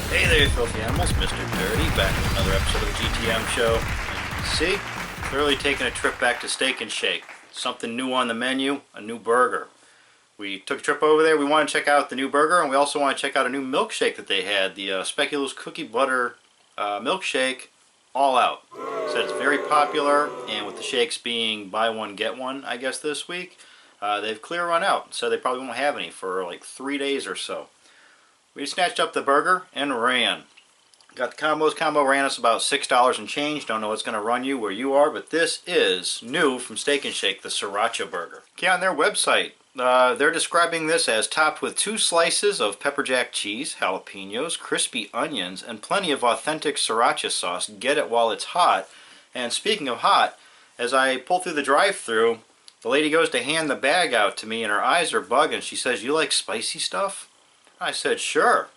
Hey there, filthy animals. Mr. Dirty, back with another episode of the GTM show. And see, clearly taking a trip back to Steak and Shake. Something new on the menu, a new burger. We took a trip over there. We want to check out the new burger, and we also want to check out a new milkshake that they had, the Speculoos Cookie Butter milkshake, all out. So it's very popular, and with the shakes being buy one get one, I guess this week, they've clear run out. So they probably won't have any for like 3 days or so. We snatched up the burger and ran. Got the combos. Combo ran us about $6 and change. Don't know what's going to run you where you are, but this is new from Steak and Shake, the Sriracha Burger. Okay, on their website, they're describing this as topped with 2 slices of pepper jack cheese, jalapenos, crispy onions, and plenty of authentic Sriracha sauce. Get it while it's hot. And speaking of hot, as I pull through the drive-thru, the lady goes to hand the bag out to me, and her eyes are bugging. She says, "You like spicy stuff?" I said, "Sure."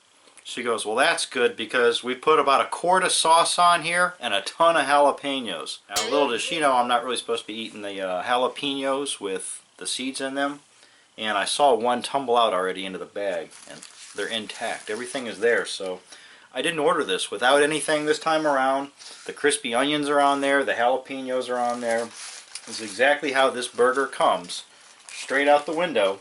She goes, "Well, that's good because we put about a quart of sauce on here and a ton of jalapenos." Now, little does she know I'm not really supposed to be eating the jalapenos with the seeds in them. And I saw one tumble out already into the bag, and they're intact. Everything is there, so I didn't order this without anything this time around. The crispy onions are on there, the jalapenos are on there. This is exactly how this burger comes, straight out the window.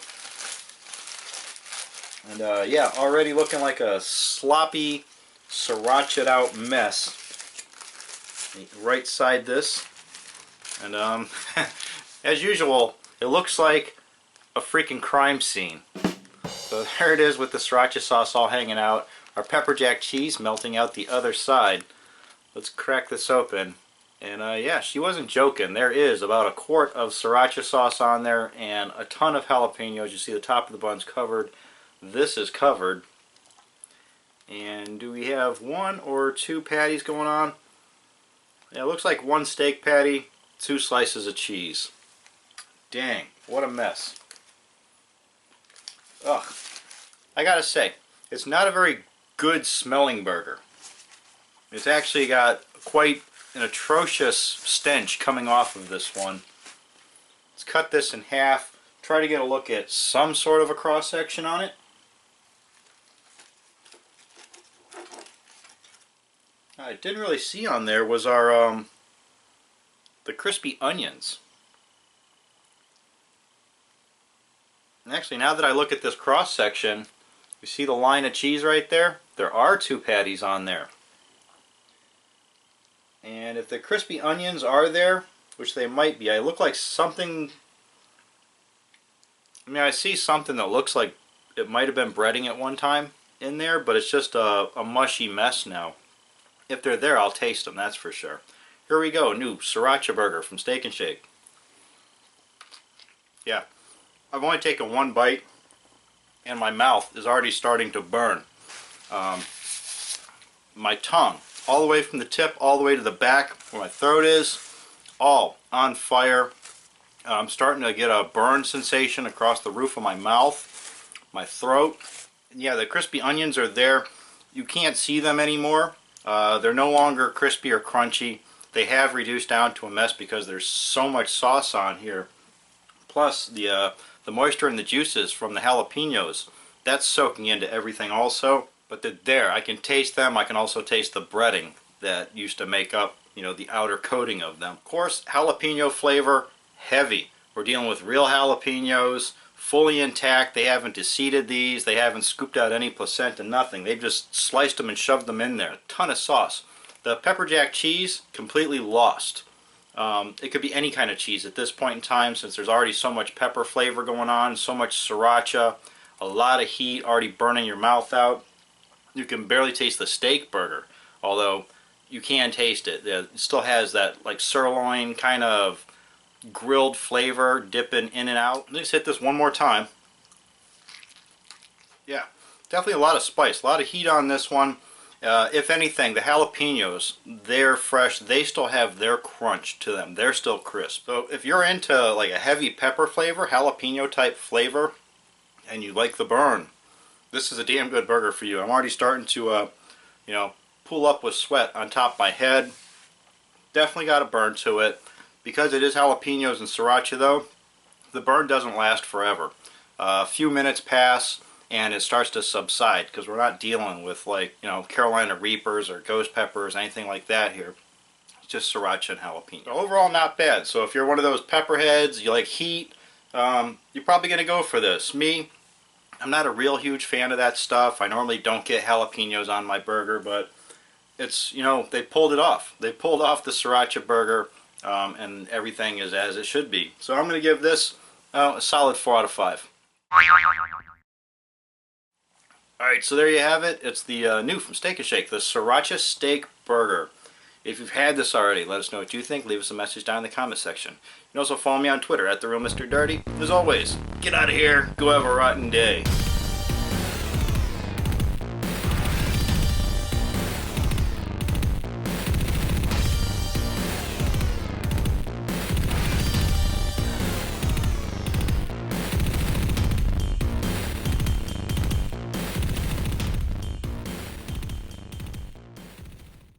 And yeah, already looking like a sloppy, sriracha'd out mess. Right side this. And as usual, it looks like a freaking crime scene. So there it is with the sriracha sauce all hanging out. Our pepper jack cheese melting out the other side. Let's crack this open. And yeah, she wasn't joking. There is about a quart of sriracha sauce on there and a ton of jalapenos. You see the top of the bun's covered. This is covered. And do we have 1 or 2 patties going on? Yeah, it looks like 1 steak patty, 2 slices of cheese. Dang, what a mess. Ugh. I gotta say, it's not a very good smelling burger. It's actually got quite an atrocious stench coming off of this one. Let's cut this in half, try to get a look at some sort of a cross section on it. I didn't really see on there was our the crispy onions. And actually, now that I look at this cross section, you see the line of cheese right there? There are 2 patties on there. And if the crispy onions are there, which they might be, I look like something. I mean, I see something that looks like it might have been breading at one time in there, but it's just a mushy mess now. If they're there, I'll taste them, that's for sure. Here we go, new Sriracha Burger from Steak and Shake. Yeah, I've only taken 1 bite, and my mouth is already starting to burn. My tongue, all the way from the tip, all the way to the back, where my throat is, all on fire. I'm starting to get a burn sensation across the roof of my mouth, my throat. And yeah, the crispy onions are there. You can't see them anymore. They're no longer crispy or crunchy. They have reduced down to a mess because there's so much sauce on here. Plus the moisture and the juices from the jalapenos, that's soaking into everything also. But they're there. I can taste them. I can also taste the breading that used to make up, you know, the outer coating of them. Of course, jalapeno flavor, heavy. We're dealing with real jalapenos, fully intact. They haven't deseeded these. They haven't scooped out any placenta, nothing. They've just sliced them and shoved them in there. A ton of sauce. The pepper jack cheese, completely lost. It could be any kind of cheese at this point in time since there's already so much pepper flavor going on, so much sriracha, a lot of heat already burning your mouth out. You can barely taste the steak burger, although you can taste it. It still has that like sirloin kind of grilled flavor dipping in and out. Let's hit this one more time. Yeah, definitely a lot of spice, a lot of heat on this one. If anything, the jalapenos, they're fresh. They still have their crunch to them. They're still crisp. So if you're into like a heavy pepper flavor, jalapeno type flavor, and you like the burn, this is a damn good burger for you. I'm already starting to, you know, pool up with sweat on top of my head. Definitely got a burn to it. Because it is jalapenos and sriracha though, the burn doesn't last forever. A few minutes pass and it starts to subside because we're not dealing with, like, you know, Carolina Reapers or ghost peppers, anything like that here. It's just sriracha and jalapeno. So overall, not bad. So if you're one of those pepperheads, you like heat, you're probably going to go for this. Me, I'm not a real huge fan of that stuff. I normally don't get jalapenos on my burger, but it's, you know, they pulled it off. They pulled off the sriracha burger, and everything is as it should be. So I'm going to give this a solid 4 out of 5. Alright, so there you have it. It's the new from Steak 'n Shake, the Sriracha Steakburger. If you've had this already, let us know what you think. Leave us a message down in the comment section. You can also follow me on Twitter at TheRealMrDirty. As always, get out of here. Go have a rotten day.